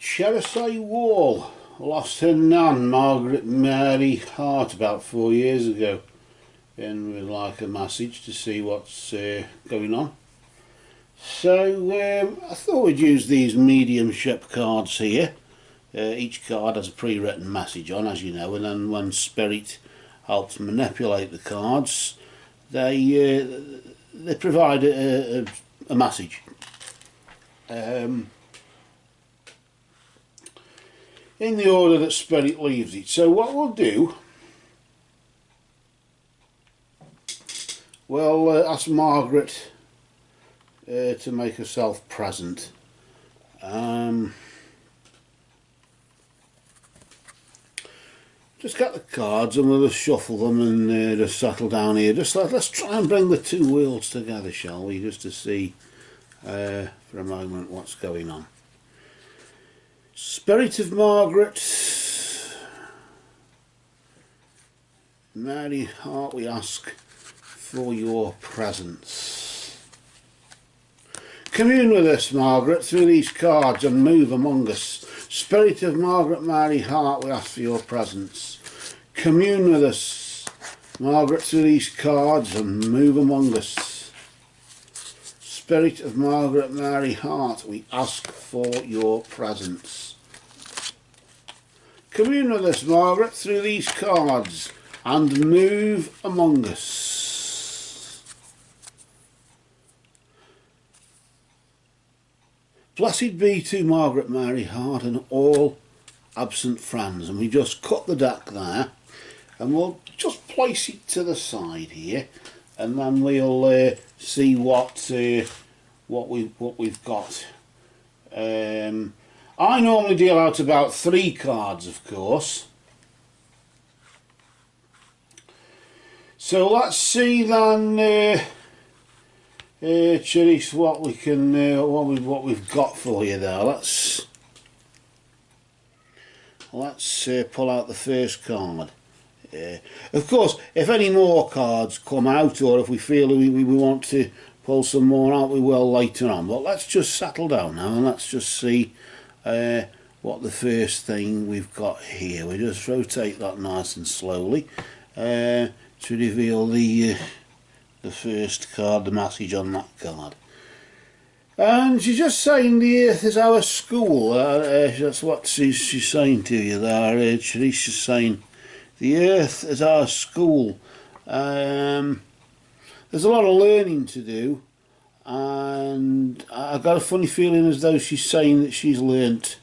Cheryse Wall lost her nan, Margaret Mary Hart, about 4 years ago, and we'd like a message to see what's going on. So I thought we'd use these mediumship cards here. Each card has a pre-written message on, as you know, and then when Spirit helps manipulate the cards, they provide a message. In the order that Spirit leaves it. So what we'll do, we'll ask Margaret to make herself present. Just get the cards and we'll just shuffle them and just settle down here. Let's try and bring the two worlds together, shall we, just to see for a moment what's going on. Spirit of Margaret Mary Hart, we ask for your presence. Commune with us, Margaret, through these cards and move among us. Spirit of Margaret Mary Hart, we ask for your presence. Commune with us, Margaret, through these cards and move among us. Spirit of Margaret Mary Hart, we ask for your presence. Commune with us, Margaret, through these cards and move among us. Blessed be to Margaret Mary Hart and all absent friends. And we just cut the deck there and we'll just place it to the side here, and then we'll see what we've got. I normally deal out about 3 cards, of course. So let's see then, Cheryse, what we can, what we've got for you there. Let's pull out the first card. Of course, if any more cards come out, or if we feel we want to pull some more out, we will later on. But let's just settle down now and let's just see what the first thing we've got here. We just rotate that nice and slowly to reveal the first card, the message on that card. And she's just saying the earth is our school. That's what she's saying to you there. She's saying the earth is our school. There's a lot of learning to do, and I got a funny feeling as though she's saying that she's learnt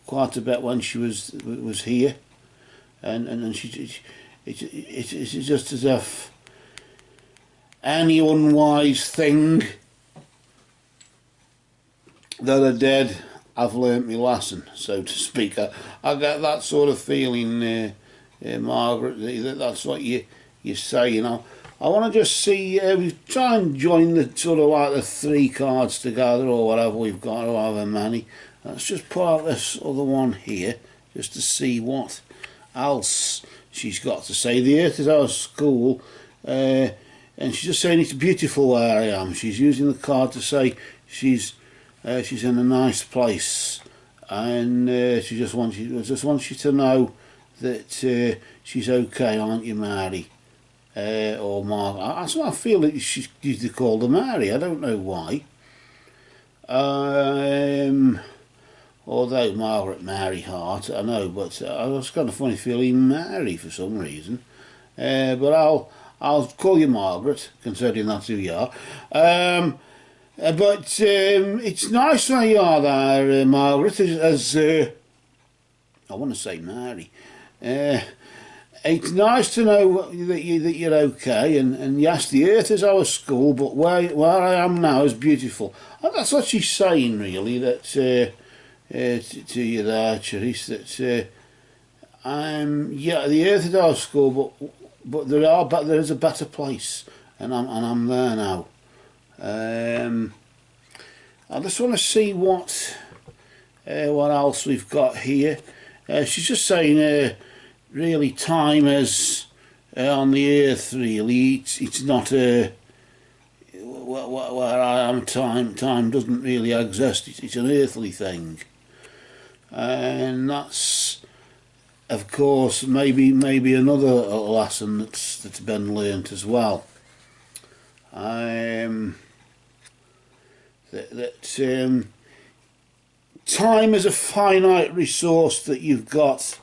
quite a bit when she was here, and it's just as if any unwise thing that I did, I've learnt my lesson, so to speak. I get that sort of feeling, Margaret, that's what you say, you know. I want to just see, we try and join the sort of like the 3 cards together or whatever we've got, or however many. Let's just pull out this other one here just to see what else she's got to say. The earth is our school, and she's just saying it's beautiful where I am. She's using the card to say she's in a nice place, and she just wants you to know that she's okay, aren't you, Mary? Or Margaret. That's what I feel that she used to call her Mary. I don't know why. Although Margaret Mary Hart, I know, but I was kind of funny feeling Mary for some reason. But I'll call you Margaret, considering that's who you are. But it's nice where you are there, Margaret, as I want to say Mary. It's nice to know that you're okay, and yes, the earth is our school, but where I am now is beautiful. And that's what she's saying, really, that to you there, Cheryse, that yeah, the earth is our school, but there is a better place, and I'm there now. I just want to see what else we've got here. She's just saying, really, time is on the earth. Really, it's not where I am. Time doesn't really exist. It's an earthly thing. and that's, of course, maybe another lesson that's been learnt as well. Time is a finite resource that you've got,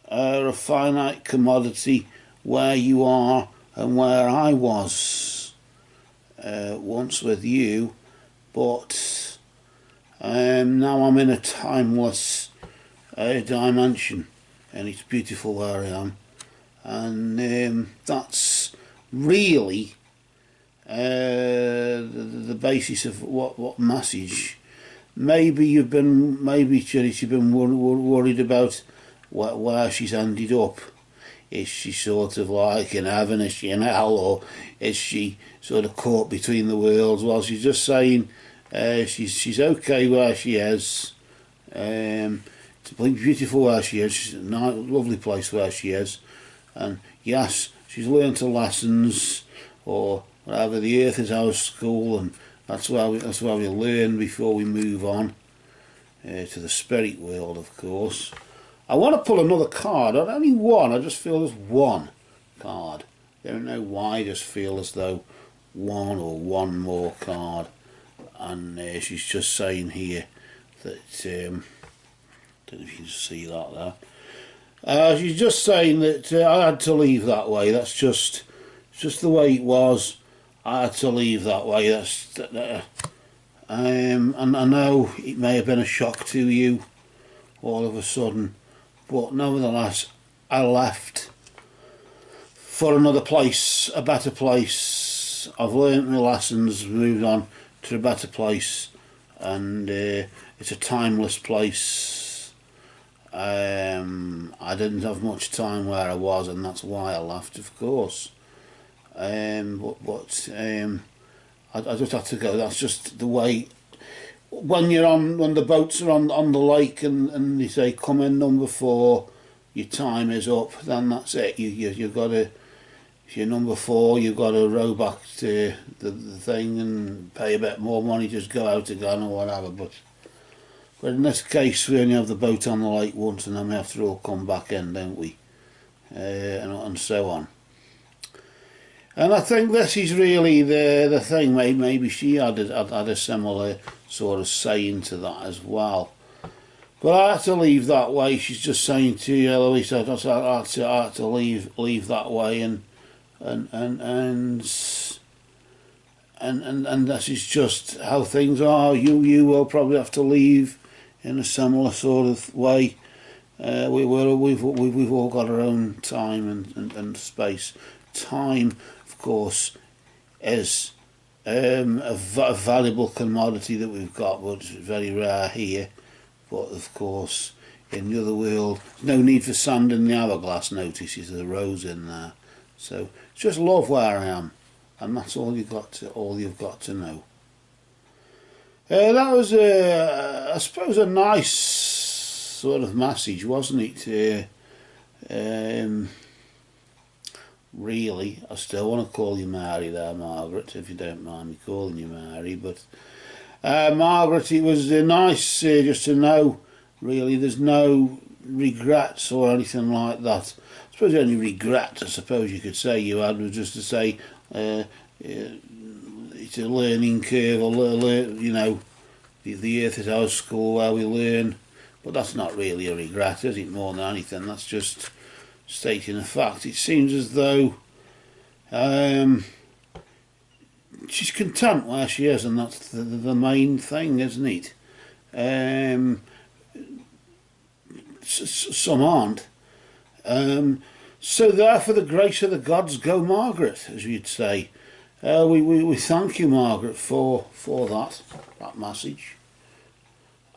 a finite commodity where you are and where I was once with you, but now I'm in a timeless dimension, and it's beautiful where I am, and that's really the basis of what message. Maybe Cheryse, you've been worried about where she's ended up. Is she sort of like in heaven, is she in hell, or is she sort of caught between the worlds? Well, she's just saying she's okay where she is. It's beautiful where she is. She's a nice, lovely place where she is, and yes, she's learned her lessons, or whatever. The earth is our school, and that's where we learn before we move on to the spirit world, of course. I want to pull another card. Not only one. I just feel there's one card. I don't know why. I just feel as though one or one more card. And she's just saying here that don't know if you can see that there. She's just saying that I had to leave that way. That's just the way it was. I had to leave that way. And I know it may have been a shock to you all of a sudden, but nevertheless, I left for another place, a better place. I've learnt my lessons, moved on to a better place, and it's a timeless place. I didn't have much time where I was, and that's why I left, of course. I just had to go. That's just the way. When the boats are on the lake and they say come in number 4, your time is up. Then that's it. You've got to. If you're number 4, you've got to row back to the thing and pay a bit more money. Just go out again or whatever. But in this case, we only have the boat on the lake once, and then we have to all come back in, don't we? And so on. And I think this is really the thing. Maybe she had a similar sort of saying to that as well. But I had to leave that way. She's just saying to you, Eloise, I had to leave that way, and this is just how things are. You will probably have to leave in a similar sort of way. We've all got our own time and space. Time, of course, is a valuable commodity that we've got, but it's very rare here. But of course, in the other world, no need for sand in the hourglass. Notice there's a rose in there. So just love where I am, and that's all you've got to know. That was, I suppose, a nice sort of message, wasn't it? Really, I still want to call you Mary there, Margaret, if you don't mind me calling you Mary. But Margaret, it was nice just to know, really, there's no regrets or anything like that. I suppose the only regret, I suppose you could say, you had was just to say it's a learning curve, or you know, the earth is our school where we learn. But that's not really a regret, is it, more than anything? That's just stating a fact. It seems as though she's content where she is, and that's the main thing, isn't it? Some aren't. So there, for the grace of the gods, go Margaret, as you'd say. We thank you, Margaret, for that message.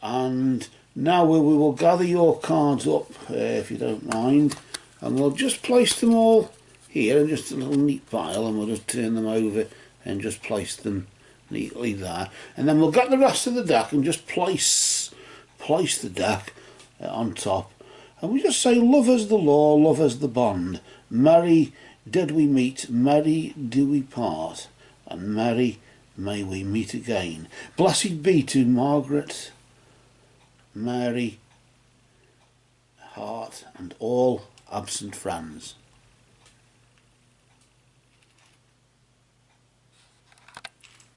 And now we will gather your cards up, if you don't mind, and we'll just place them all here in just a little neat pile, and we'll just turn them over and just place them neatly there. And then we'll get the rest of the deck and just place the deck on top. And we just say, love is the law, love is the bond. Merry did we meet, merry do we part, and merry may we meet again. Blessed be to Margaret, Mary, that and all absent friends.